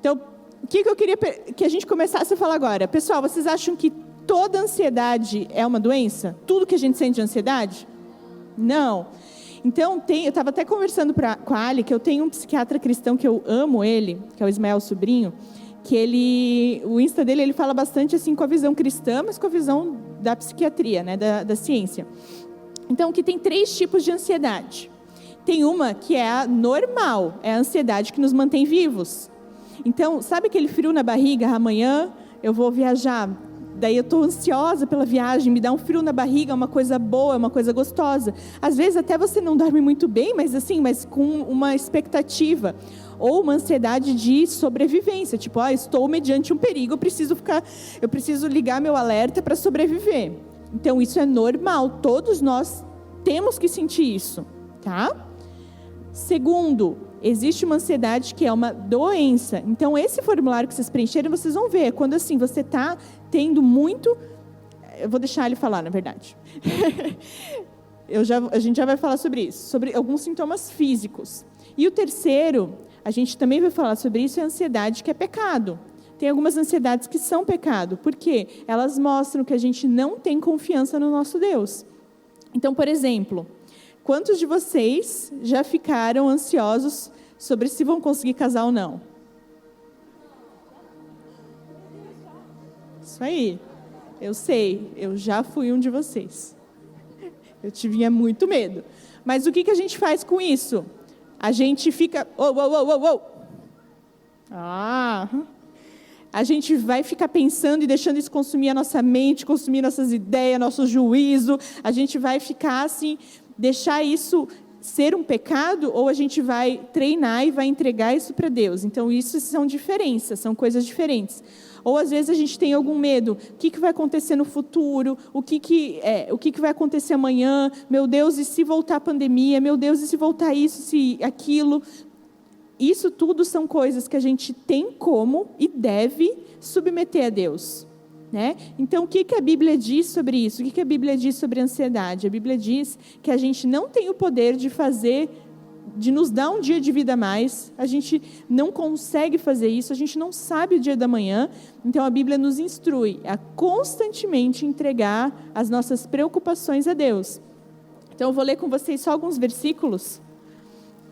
Então, o que eu queria que a gente começasse a falar agora? Pessoal, vocês acham que toda ansiedade é uma doença? Tudo que a gente sente de ansiedade? Não. Então, eu estava até conversando com a Ali, que eu tenho um psiquiatra cristão que eu amo ele, que é o Ismael Sobrinho, que o Insta dele, ele fala bastante assim com a visão cristã, mas com a visão da psiquiatria, né, da ciência. Então, que tem 3 tipos de ansiedade. Tem uma que é a normal, é a ansiedade que nos mantém vivos. Então, sabe aquele frio na barriga? Amanhã eu vou viajar, daí eu estou ansiosa pela viagem, me dá um frio na barriga, é uma coisa boa, é uma coisa gostosa. Às vezes até você não dorme muito bem, mas com uma expectativa. Ou uma ansiedade de sobrevivência, tipo, estou mediante um perigo, eu preciso ligar meu alerta para sobreviver. Então, isso é normal, todos nós temos que sentir isso, tá? Segundo, existe uma ansiedade que é uma doença. Então, esse formulário que vocês preencheram, vocês vão ver, quando assim, você está tendo muito... Eu vou deixar ele falar, na verdade. A gente já vai falar sobre isso, sobre alguns sintomas físicos. E o terceiro, a gente também vai falar sobre isso, é a ansiedade que é pecado. Tem algumas ansiedades que são pecado, porque elas mostram que a gente não tem confiança no nosso Deus. Então, por exemplo, quantos de vocês já ficaram ansiosos sobre se vão conseguir casar ou não? Isso aí. Eu sei, eu já fui um de vocês. Eu tinha muito medo. Mas o que a gente faz com isso? A gente fica... A gente vai ficar pensando e deixando isso consumir a nossa mente, consumir nossas ideias, nosso juízo. A gente vai ficar assim, deixar isso ser um pecado, ou a gente vai treinar e vai entregar isso para Deus. Então, isso são diferenças, são coisas diferentes. Ou às vezes a gente tem algum medo, o que vai acontecer no futuro, o que vai acontecer amanhã, meu Deus, e se voltar a pandemia, meu Deus, e se voltar isso, se aquilo. Isso tudo são coisas que a gente tem como e deve submeter a Deus, né? Então, o que a Bíblia diz sobre isso? O que a Bíblia diz sobre a ansiedade? A Bíblia diz que a gente não tem o poder de nos dar um dia de vida a mais, a gente não consegue fazer isso, a gente não sabe o dia da manhã, então a Bíblia nos instrui a constantemente entregar as nossas preocupações a Deus. Então eu vou ler com vocês só alguns versículos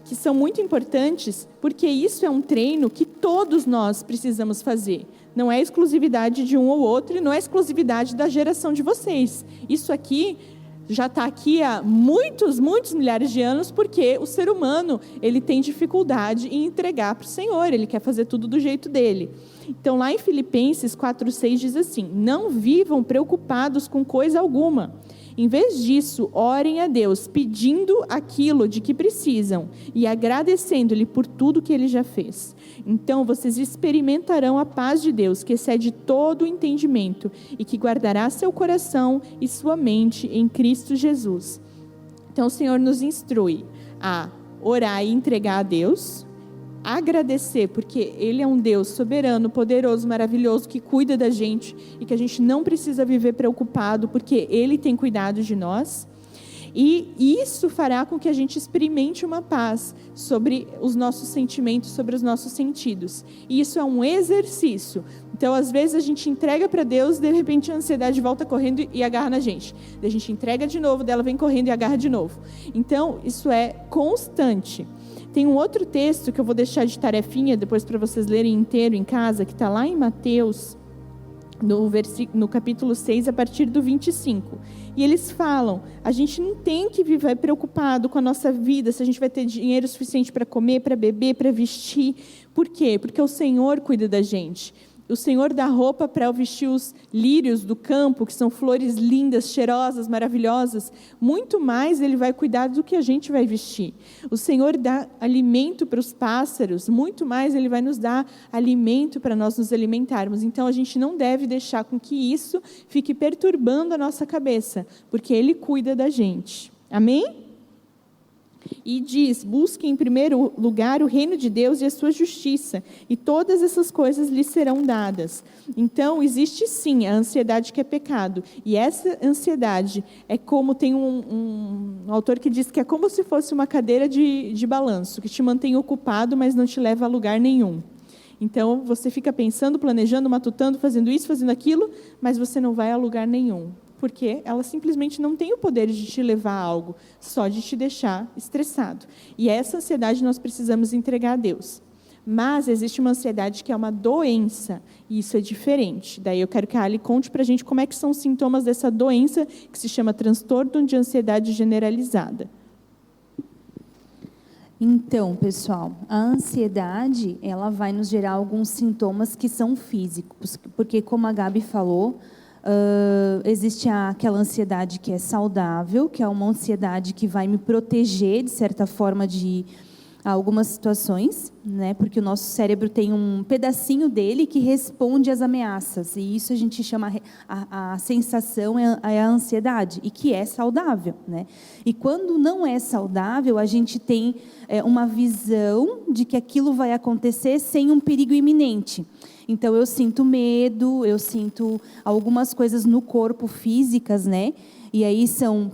que são muito importantes, porque isso é um treino que todos nós precisamos fazer. Não é exclusividade de um ou outro, e não é exclusividade da geração de vocês. Isso aqui já está aqui há muitos milhares de anos, porque o ser humano, ele tem dificuldade em entregar para o Senhor, ele quer fazer tudo do jeito dele. Então, lá em Filipenses 4:6 diz assim: não vivam preocupados com coisa alguma. Em vez disso, orem a Deus, pedindo aquilo de que precisam e agradecendo-lhe por tudo que Ele já fez. Então, vocês experimentarão a paz de Deus, que excede todo o entendimento e que guardará seu coração e sua mente em Cristo Jesus. Então, o Senhor nos instrui a orar e entregar a Deus, agradecer, porque Ele é um Deus soberano, poderoso, maravilhoso, que cuida da gente e que a gente não precisa viver preocupado, porque Ele tem cuidado de nós. E isso fará com que a gente experimente uma paz sobre os nossos sentimentos, sobre os nossos sentidos. E isso é um exercício. Então, às vezes, a gente entrega para Deus, de repente a ansiedade volta correndo e agarra na gente. Daí a gente entrega de novo, dela vem correndo e agarra de novo. Então, isso é constante. Tem um outro texto que eu vou deixar de tarefinha depois para vocês lerem inteiro em casa, que está lá em Mateus, no capítulo 6, a partir do 25. E eles falam, a gente não tem que viver preocupado com a nossa vida, se a gente vai ter dinheiro suficiente para comer, para beber, para vestir. Por quê? Porque o Senhor cuida da gente. O Senhor dá roupa para vestir os lírios do campo, que são flores lindas, cheirosas, maravilhosas. Muito mais Ele vai cuidar do que a gente vai vestir. O Senhor dá alimento para os pássaros, muito mais Ele vai nos dar alimento para nós nos alimentarmos. Então, a gente não deve deixar com que isso fique perturbando a nossa cabeça, porque Ele cuida da gente. Amém? E diz, busque em primeiro lugar o reino de Deus e a sua justiça, e todas essas coisas lhes serão dadas. Então, existe sim a ansiedade que é pecado, e essa ansiedade é como, tem um autor que diz que é como se fosse uma cadeira de balanço, que te mantém ocupado, mas não te leva a lugar nenhum. Então, você fica pensando, planejando, matutando, fazendo isso, fazendo aquilo, mas você não vai a lugar nenhum. Porque ela simplesmente não tem o poder de te levar a algo, só de te deixar estressado. E essa ansiedade nós precisamos entregar a Deus. Mas existe uma ansiedade que é uma doença, e isso é diferente. Daí eu quero que a Ali conte para a gente como é que são os sintomas dessa doença, que se chama transtorno de ansiedade generalizada. Então, pessoal, a ansiedade, ela vai nos gerar alguns sintomas que são físicos, porque como a Gabi falou, existe aquela ansiedade que é saudável, que é uma ansiedade que vai me proteger, de certa forma, de algumas situações, né? Porque o nosso cérebro tem um pedacinho dele que responde às ameaças, e isso a gente chama, a sensação é a ansiedade, e que é saudável, né? E quando não é saudável, a gente tem uma visão de que aquilo vai acontecer sem um perigo iminente. Então, eu sinto medo, eu sinto algumas coisas no corpo físicas, né? E aí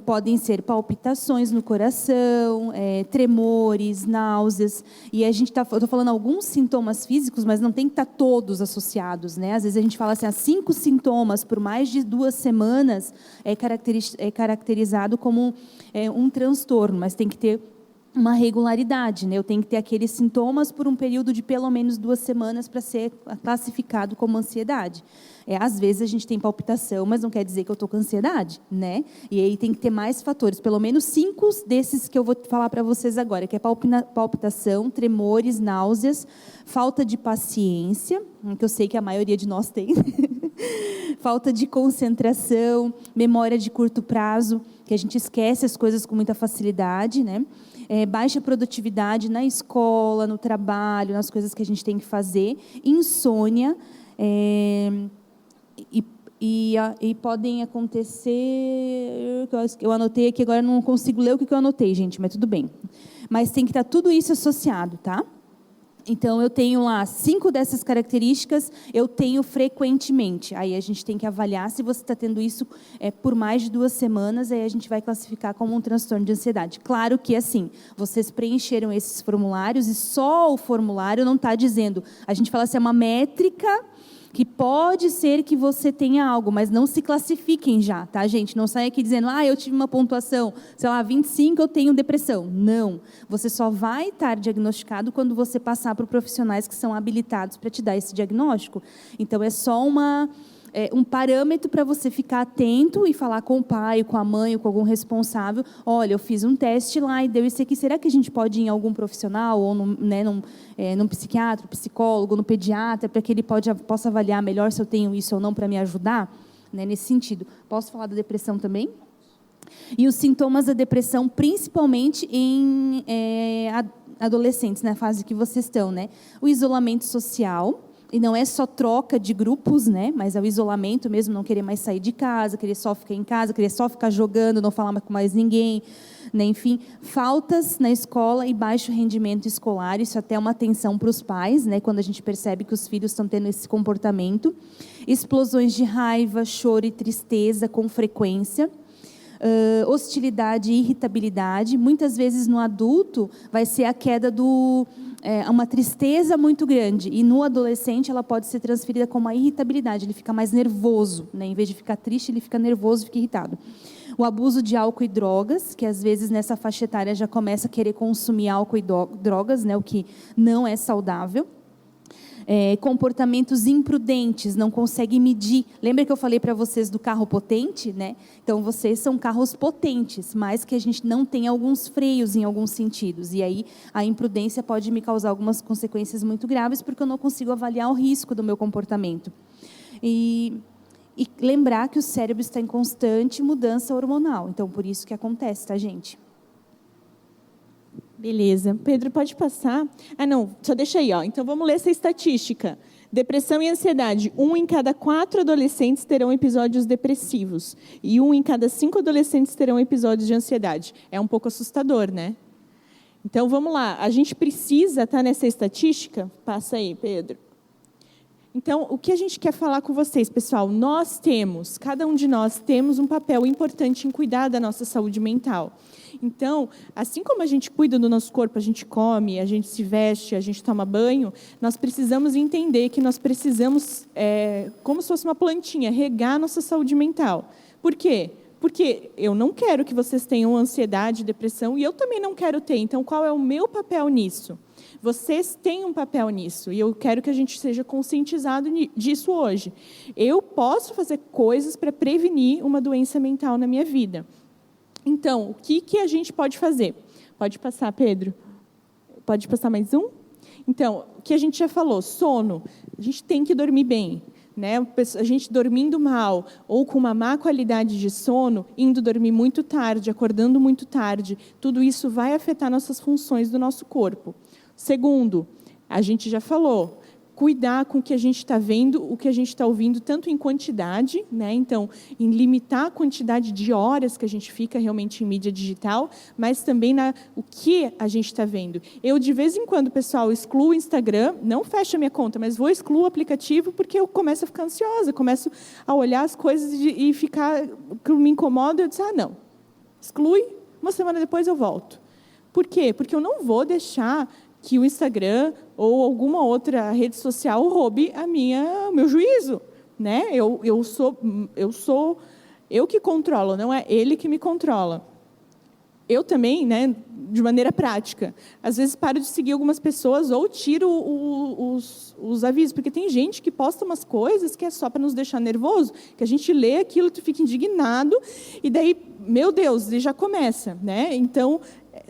podem ser palpitações no coração, tremores, náuseas. E eu estou falando alguns sintomas físicos, mas não tem que estar todos associados, né? Às vezes a gente fala assim, 5 sintomas por mais de 2 semanas é caracterizado como um transtorno, mas tem que ter uma regularidade, né? Eu tenho que ter aqueles sintomas por um período de pelo menos 2 semanas para ser classificado como ansiedade. Às vezes a gente tem palpitação, mas não quer dizer que eu estou com ansiedade, né? E aí tem que ter mais fatores, pelo menos 5 desses que eu vou falar para vocês agora, que é palpitação, tremores, náuseas, falta de paciência, que eu sei que a maioria de nós tem, falta de concentração, memória de curto prazo, que a gente esquece as coisas com muita facilidade, né? Baixa produtividade na escola, no trabalho, nas coisas que a gente tem que fazer, insônia, e podem acontecer, eu anotei aqui, agora não consigo ler o que eu anotei, gente, mas tudo bem. Mas tem que estar tudo isso associado, tá? Então, eu tenho lá 5 dessas características, eu tenho frequentemente. Aí a gente tem que avaliar se você está tendo isso por mais de 2 semanas, aí a gente vai classificar como um transtorno de ansiedade. Claro que, assim, vocês preencheram esses formulários e só o formulário não está dizendo. A gente fala assim, é uma métrica que pode ser que você tenha algo, mas não se classifiquem já, tá, gente? Não saia aqui dizendo, eu tive uma pontuação, sei lá, 25, eu tenho depressão. Não. Você só vai estar diagnosticado quando você passar por profissionais que são habilitados para te dar esse diagnóstico. Então, é só um parâmetro para você ficar atento e falar com o pai, com a mãe, ou com algum responsável. Olha, eu fiz um teste lá e deu isso aqui. Será que a gente pode ir em algum profissional, ou num psiquiatra, psicólogo, no pediatra, para que ele possa avaliar melhor se eu tenho isso ou não para me ajudar? Né, nesse sentido. Posso falar da depressão também? E os sintomas da depressão, principalmente em adolescentes, na fase que vocês estão, né? O isolamento social. E não é só troca de grupos, né? Mas é o isolamento mesmo, não querer mais sair de casa, querer só ficar em casa, querer só ficar jogando, não falar com mais ninguém, né? Enfim, faltas na escola e baixo rendimento escolar, isso até é uma atenção para os pais, né? Quando a gente percebe que os filhos estão tendo esse comportamento. Explosões de raiva, choro e tristeza com frequência. Hostilidade e irritabilidade. Muitas vezes no adulto vai ser a queda uma tristeza muito grande, e no adolescente ela pode ser transferida como uma irritabilidade, ele fica mais nervoso, né? Em vez de ficar triste, ele fica nervoso, fica irritado. O abuso de álcool e drogas, que às vezes nessa faixa etária já começa a querer consumir álcool e drogas, né? O que não é saudável. Comportamentos imprudentes, não consegue medir. Lembra que eu falei para vocês do carro potente, né? Então, vocês são carros potentes, mas que a gente não tem alguns freios em alguns sentidos. E aí, a imprudência pode me causar algumas consequências muito graves, porque eu não consigo avaliar o risco do meu comportamento. E lembrar que o cérebro está em constante mudança hormonal. Então, por isso que acontece, tá, gente? Beleza. Pedro, pode passar? Não, só deixa aí, ó. Então, vamos ler essa estatística. Depressão e ansiedade. 1 em cada 4 adolescentes terão episódios depressivos. E 1 em cada 5 adolescentes terão episódios de ansiedade. É um pouco assustador, né? Então, vamos lá. A gente precisa estar nessa estatística? Passa aí, Pedro. Então, o que a gente quer falar com vocês, pessoal? Cada um de nós temos um papel importante em cuidar da nossa saúde mental. Então, assim como a gente cuida do nosso corpo, a gente come, a gente se veste, a gente toma banho, nós precisamos entender que nós precisamos, como se fosse uma plantinha, regar a nossa saúde mental. Por quê? Porque eu não quero que vocês tenham ansiedade, depressão, e eu também não quero ter. Então, qual é o meu papel nisso? Vocês têm um papel nisso, e eu quero que a gente seja conscientizado disso hoje. Eu posso fazer coisas para prevenir uma doença mental na minha vida. Então, o que a gente pode fazer? Pode passar, Pedro? Pode passar mais um? Então, o que a gente já falou, sono. A gente tem que dormir bem. Né? A gente dormindo mal ou com uma má qualidade de sono, indo dormir muito tarde, acordando muito tarde, tudo isso vai afetar nossas funções do nosso corpo. Segundo, a gente já falou, cuidar com o que a gente está vendo, o que a gente está ouvindo, tanto em quantidade, né? Então, em limitar a quantidade de horas que a gente fica realmente em mídia digital, mas também o que a gente está vendo. Eu, de vez em quando, pessoal, excluo o Instagram, não fecho a minha conta, mas vou excluir o aplicativo porque eu começo a ficar ansiosa, começo a olhar as coisas e ficar, que me incomoda, eu disse, não, exclui, uma semana depois eu volto. Por quê? Porque eu não vou deixar que o Instagram ou alguma outra rede social roube o meu juízo, né? Eu que controlo, não é ele que me controla. Eu também, né, de maneira prática, às vezes paro de seguir algumas pessoas ou tiro os avisos, porque tem gente que posta umas coisas que é só para nos deixar nervoso, que a gente lê aquilo, tu fica indignado, e daí, meu Deus, e já começa, né? Então,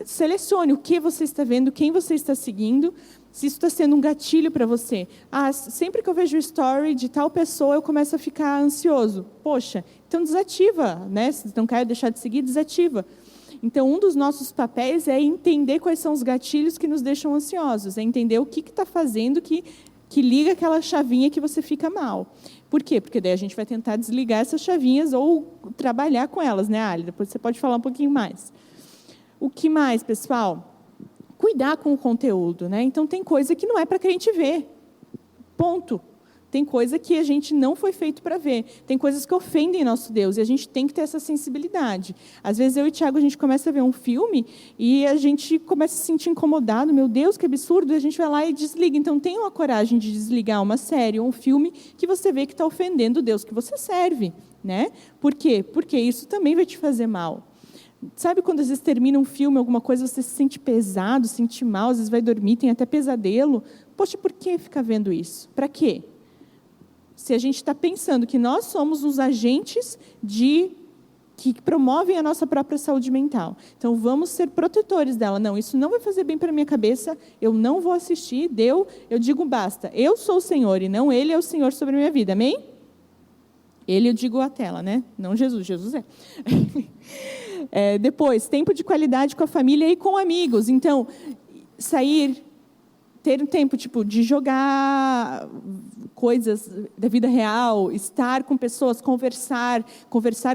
selecione o que você está vendo, quem você está seguindo, se isso está sendo um gatilho para você. Sempre que eu vejo o story de tal pessoa, eu começo a ficar ansioso. Poxa, então desativa, né? Se não quer deixar de seguir, desativa. Então, um dos nossos papéis é entender quais são os gatilhos que nos deixam ansiosos, é entender o que está fazendo que liga aquela chavinha que você fica mal. Por quê? Porque daí a gente vai tentar desligar essas chavinhas ou trabalhar com elas, né, Ali? Depois você pode falar um pouquinho mais. O que mais, pessoal? Cuidar com o conteúdo, né? Então, tem coisa que não é para crente ver. Ponto. Tem coisa que a gente não foi feito para ver. Tem coisas que ofendem nosso Deus e a gente tem que ter essa sensibilidade. Às vezes, eu e o Tiago, a gente começa a ver um filme e a gente começa a se sentir incomodado. Meu Deus, que absurdo! E a gente vai lá e desliga. Então, tenha a coragem de desligar uma série ou um filme que você vê que está ofendendo o Deus que você serve, né? Por quê? Porque isso também vai te fazer mal. Sabe quando às vezes termina um filme, alguma coisa, você se sente pesado, se sente mal, às vezes vai dormir, tem até pesadelo. Poxa, por que ficar vendo isso? Para quê? Se a gente está pensando que nós somos os agentes que promovem a nossa própria saúde mental. Então, vamos ser protetores dela. Não, isso não vai fazer bem para a minha cabeça, eu não vou assistir, eu digo basta. Eu sou o Senhor e não Ele é o Senhor sobre a minha vida, amém? Ele, eu digo a tela, né? Não Jesus, Jesus é. Depois, tempo de qualidade com a família e com amigos. Então, sair, ter um tempo de jogar coisas da vida real, estar com pessoas, conversar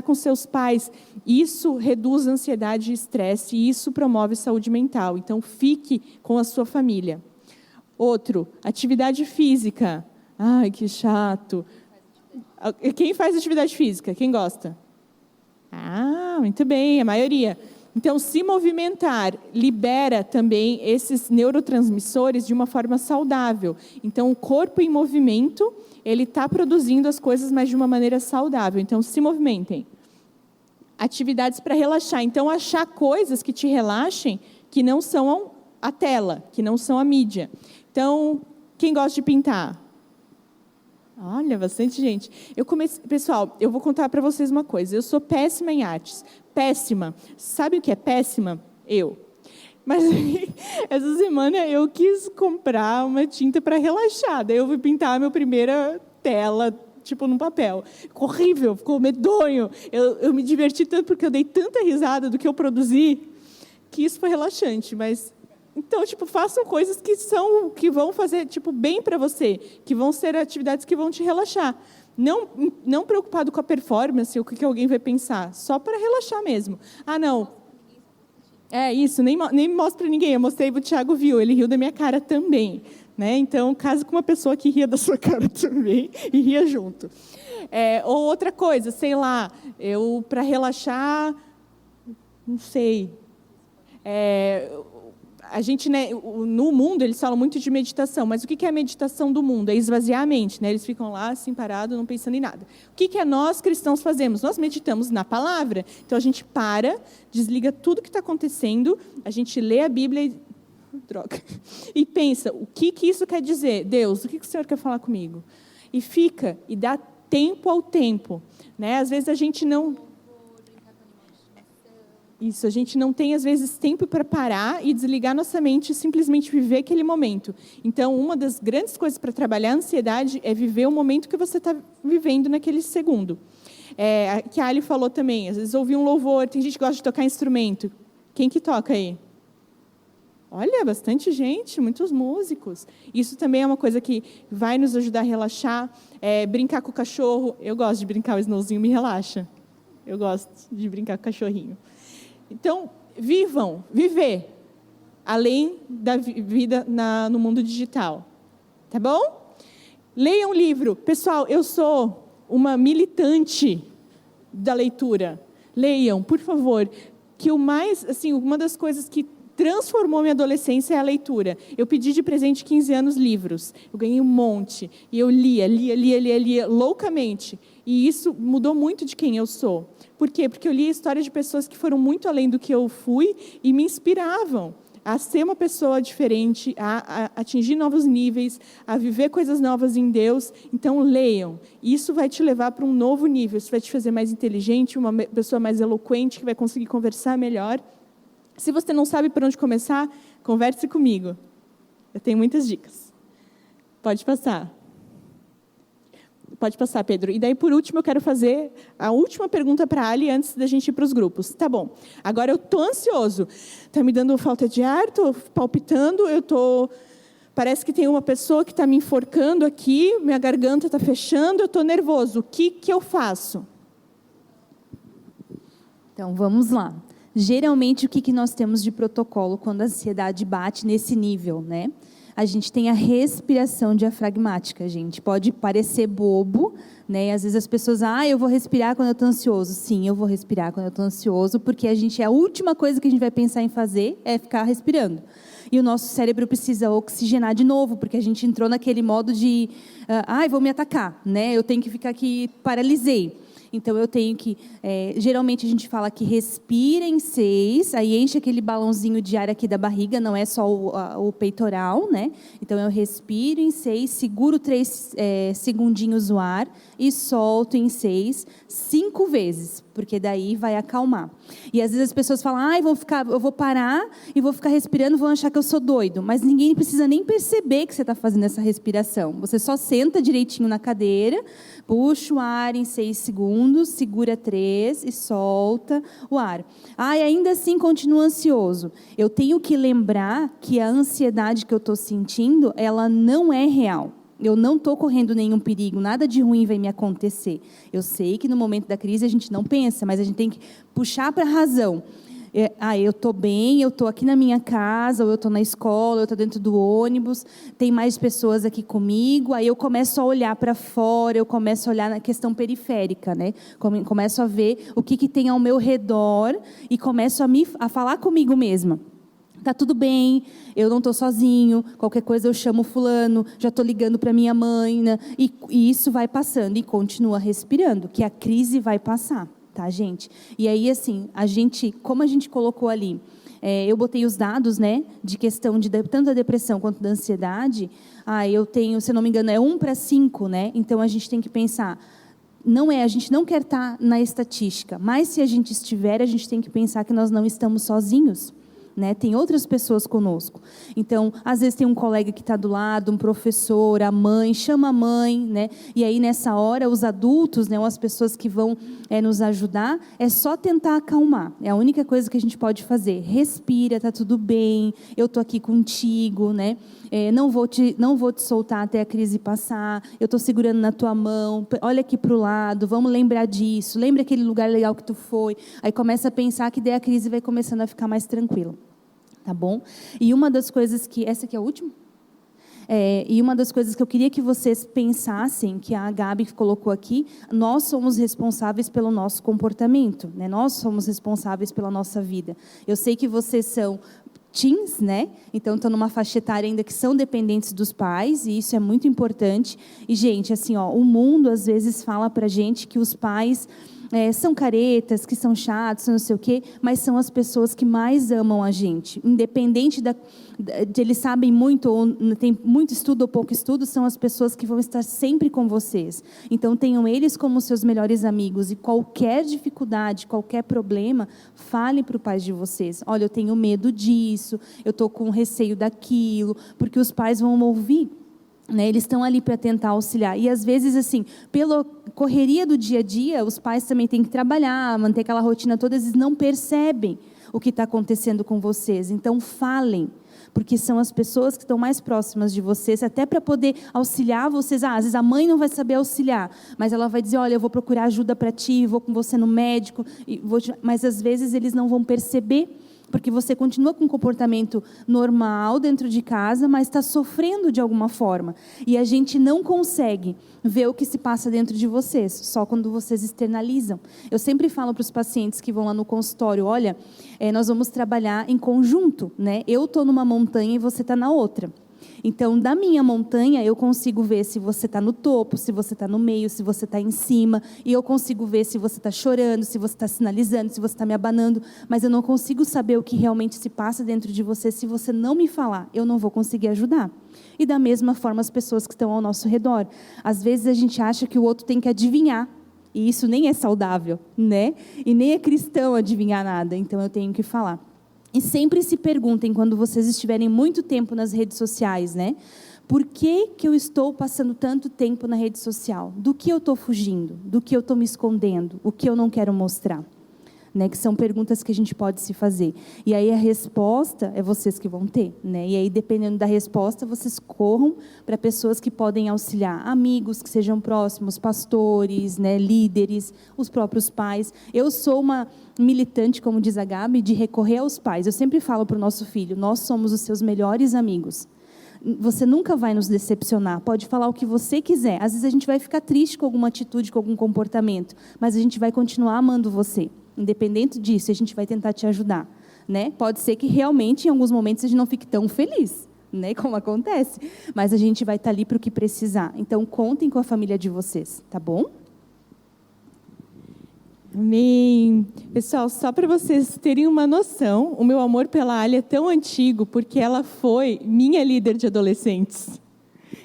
com seus pais. Isso reduz a ansiedade e estresse e isso promove saúde mental. Então, fique com a sua família. Outro, atividade física. Ai, que chato. Quem faz atividade física? Quem gosta? Muito bem, a maioria. Então, se movimentar libera também esses neurotransmissores de uma forma saudável. Então, o corpo em movimento, ele está produzindo as coisas, mas de uma maneira saudável. Então, se movimentem. Atividades para relaxar. Então, achar coisas que te relaxem, que não são a tela, que não são a mídia. Então, quem gosta de pintar? Olha, bastante gente. Pessoal, eu vou contar para vocês uma coisa. Eu sou péssima em artes. Péssima. Sabe o que é péssima? Eu. Mas essa semana eu quis comprar uma tinta para relaxar. Daí eu fui pintar a minha primeira tela, num papel. Ficou horrível, ficou medonho. Eu me diverti tanto porque eu dei tanta risada do que eu produzi, que isso foi relaxante, mas... Então, façam coisas que vão fazer, bem para você, que vão ser atividades que vão te relaxar. Não preocupado com a performance, o que alguém vai pensar, só para relaxar mesmo. Não. Isso, nem mostro para ninguém. Eu mostrei, o Tiago viu, ele riu da minha cara também. Né? Então, case com uma pessoa que ria da sua cara também e ria junto. Ou outra coisa, sei lá, para relaxar, não sei... A gente, né, no mundo, eles falam muito de meditação, mas o que é a meditação do mundo? É esvaziar a mente, né? Eles ficam lá, assim, parados, não pensando em nada. O que nós, cristãos, fazemos? Nós meditamos na palavra. Então, a gente para, desliga tudo que está acontecendo, a gente lê a Bíblia e pensa, o que isso quer dizer? Deus, o que o Senhor quer falar comigo? E fica, e dá tempo ao tempo. Né? Às vezes, a gente não... Isso, a gente não tem, às vezes, tempo para parar e desligar nossa mente e simplesmente viver aquele momento. Então, uma das grandes coisas para trabalhar a ansiedade é viver o momento que você está vivendo naquele segundo. Que a Ali falou também, às vezes ouvir um louvor, tem gente que gosta de tocar instrumento. Quem que toca aí? Olha, bastante gente, muitos músicos. Isso também é uma coisa que vai nos ajudar a relaxar. Brincar com o cachorro, eu gosto de brincar, o Snowzinho me relaxa. Eu gosto de brincar com o cachorrinho. Então, viver, além da vida no mundo digital. Tá bom? Leiam um livro. Pessoal, eu sou uma militante da leitura. Leiam, por favor. Que uma das coisas que transformou minha adolescência é a leitura. Eu pedi de presente de 15 anos livros. Eu ganhei um monte. E eu lia loucamente. E isso mudou muito de quem eu sou. Por quê? Porque eu li a história de pessoas que foram muito além do que eu fui e me inspiravam a ser uma pessoa diferente, a atingir novos níveis, a viver coisas novas em Deus. Então, leiam. Isso vai te levar para um novo nível. Isso vai te fazer mais inteligente, uma pessoa mais eloquente, que vai conseguir conversar melhor. Se você não sabe por onde começar, converse comigo. Eu tenho muitas dicas. Pode passar. Pode passar, Pedro. E daí, por último, eu quero fazer a última pergunta para a Ali antes da gente ir para os grupos. Tá bom. Agora eu estou ansioso. Está me dando falta de ar, estou palpitando, parece que tem uma pessoa que está me enforcando aqui, minha garganta está fechando, eu estou nervoso. O que eu faço? Então, vamos lá. Geralmente, o que nós temos de protocolo quando a ansiedade bate nesse nível, né? A gente tem a respiração diafragmática, gente. Pode parecer bobo, né? Às vezes as pessoas, eu vou respirar quando eu estou ansioso. Sim, eu vou respirar quando eu estou ansioso, porque a última coisa que a gente vai pensar em fazer é ficar respirando. E o nosso cérebro precisa oxigenar de novo, porque a gente entrou naquele modo de, vou me atacar, né? Eu tenho que ficar aqui, paralisei. Então, eu tenho que... geralmente, a gente fala que respira em 6, aí enche aquele balãozinho de ar aqui da barriga, não é só o peitoral, né? Então, eu respiro em 6, seguro 3 segundinhos o ar e solto em 6, 5 vezes, porque daí vai acalmar. E, às vezes, as pessoas falam, eu vou parar e vou ficar respirando, vão achar que eu sou doido. Mas ninguém precisa nem perceber que você está fazendo essa respiração. Você só senta direitinho na cadeira, puxa o ar em 6 segundos, segura 3 e solta o ar. Ainda assim continua ansioso. Eu tenho que lembrar que a ansiedade que eu estou sentindo, ela não é real. Eu não estou correndo nenhum perigo, nada de ruim vai me acontecer. Eu sei que no momento da crise a gente não pensa, mas a gente tem que puxar para a razão. Eu estou bem, eu estou aqui na minha casa, ou eu estou na escola, eu estou dentro do ônibus, tem mais pessoas aqui comigo, aí eu começo a olhar para fora, eu começo a olhar na questão periférica, né? Começo a ver o que tem ao meu redor e começo a falar comigo mesma. Tá tudo bem, eu não estou sozinho, qualquer coisa eu chamo fulano, já estou ligando para minha mãe, né? E isso vai passando e continua respirando, que a crise vai passar. Tá, gente? E aí, assim, como a gente colocou ali, eu botei os dados, né, de questão de tanto da depressão quanto da ansiedade, eu tenho, se não me engano, 1 para 5, né? Então, a gente tem que pensar, a gente não quer estar na estatística, mas se a gente estiver, a gente tem que pensar que nós não estamos sozinhos. Né? Tem outras pessoas conosco. Então, às vezes tem um colega que está do lado, um professor, a mãe, chama a mãe, né? E aí nessa hora os adultos, né, ou as pessoas que vão nos ajudar, é só tentar acalmar. É a única coisa que a gente pode fazer. Respira, tá tudo bem, eu estou aqui contigo, né? Não vou te soltar até a crise passar, eu estou segurando na tua mão, olha aqui para o lado, vamos lembrar disso, lembra aquele lugar legal que tu foi. Aí começa a pensar que daí a crise vai começando a ficar mais tranquila. Tá bom? E uma das coisas essa aqui é a última? E uma das coisas que eu queria que vocês pensassem, que a Gabi colocou aqui, nós somos responsáveis pelo nosso comportamento, né? Nós somos responsáveis pela nossa vida. Eu sei que vocês são teens, né? Então estão numa faixa etária ainda que são dependentes dos pais, e isso é muito importante. E, gente, assim, ó, o mundo às vezes fala pra gente que os pais são caretas, que são chatos, não sei o quê, mas são as pessoas que mais amam a gente. Independente de eles sabem muito, ou tem muito estudo ou pouco estudo, são as pessoas que vão estar sempre com vocês. Então, tenham eles como seus melhores amigos, e qualquer dificuldade, qualquer problema, fale para o pai de vocês. Olha, eu tenho medo disso, eu estou com receio daquilo, porque os pais vão ouvir. Né, eles estão ali para tentar auxiliar. E às vezes, assim, pela correria do dia a dia, os pais também têm que trabalhar, manter aquela rotina toda, eles não percebem o que está acontecendo com vocês. Então, falem, porque são as pessoas que estão mais próximas de vocês, até para poder auxiliar vocês. Às vezes a mãe não vai saber auxiliar, mas ela vai dizer, olha, eu vou procurar ajuda para ti, vou com você no médico, mas às vezes eles não vão perceber, porque você continua com um comportamento normal dentro de casa, mas está sofrendo de alguma forma. E a gente não consegue ver o que se passa dentro de vocês, só quando vocês externalizam. Eu sempre falo para os pacientes que vão lá no consultório, olha, nós vamos trabalhar em conjunto, né? Eu estou numa montanha e você está na outra. Então, da minha montanha, eu consigo ver se você está no topo, se você está no meio, se você está em cima. E eu consigo ver se você está chorando, se você está sinalizando, se você está me abanando. Mas eu não consigo saber o que realmente se passa dentro de você. Se você não me falar, eu não vou conseguir ajudar. E da mesma forma, as pessoas que estão ao nosso redor. Às vezes, a gente acha que o outro tem que adivinhar. E isso nem é saudável, né? E nem é cristão adivinhar nada. Então, eu tenho que falar. E sempre se perguntem, quando vocês estiverem muito tempo nas redes sociais, né? Por que eu estou passando tanto tempo na rede social? Do que eu estou fugindo? Do que eu estou me escondendo? O que eu não quero mostrar? Né? Que são perguntas que a gente pode se fazer. E aí a resposta é vocês que vão ter, né? E aí, dependendo da resposta, vocês corram para pessoas que podem auxiliar. Amigos que sejam próximos, pastores, né? Líderes, os próprios pais. Eu sou uma militante, como diz a Gabi, de recorrer aos pais. Eu sempre falo para o nosso filho, nós somos os seus melhores amigos. Você nunca vai nos decepcionar, pode falar o que você quiser. Às vezes a gente vai ficar triste com alguma atitude, com algum comportamento, mas a gente vai continuar amando você. Independente disso, a gente vai tentar te ajudar, né? Pode ser que realmente, em alguns momentos, a gente não fique tão feliz, né? Como acontece. Mas a gente vai estar ali para o que precisar. Então, contem com a família de vocês, tá bom? Amém. Pessoal, só para vocês terem uma noção, o meu amor pela Ali é tão antigo, porque ela foi minha líder de adolescentes.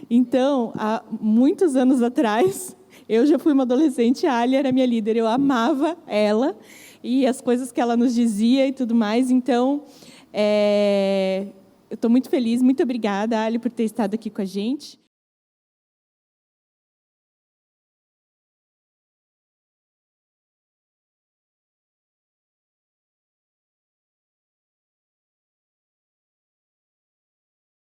Então, há muitos anos atrás, eu já fui uma adolescente, a Ali era minha líder, eu amava ela e as coisas que ela nos dizia e tudo mais. Então, eu estou muito feliz, muito obrigada, Ali, por ter estado aqui com a gente.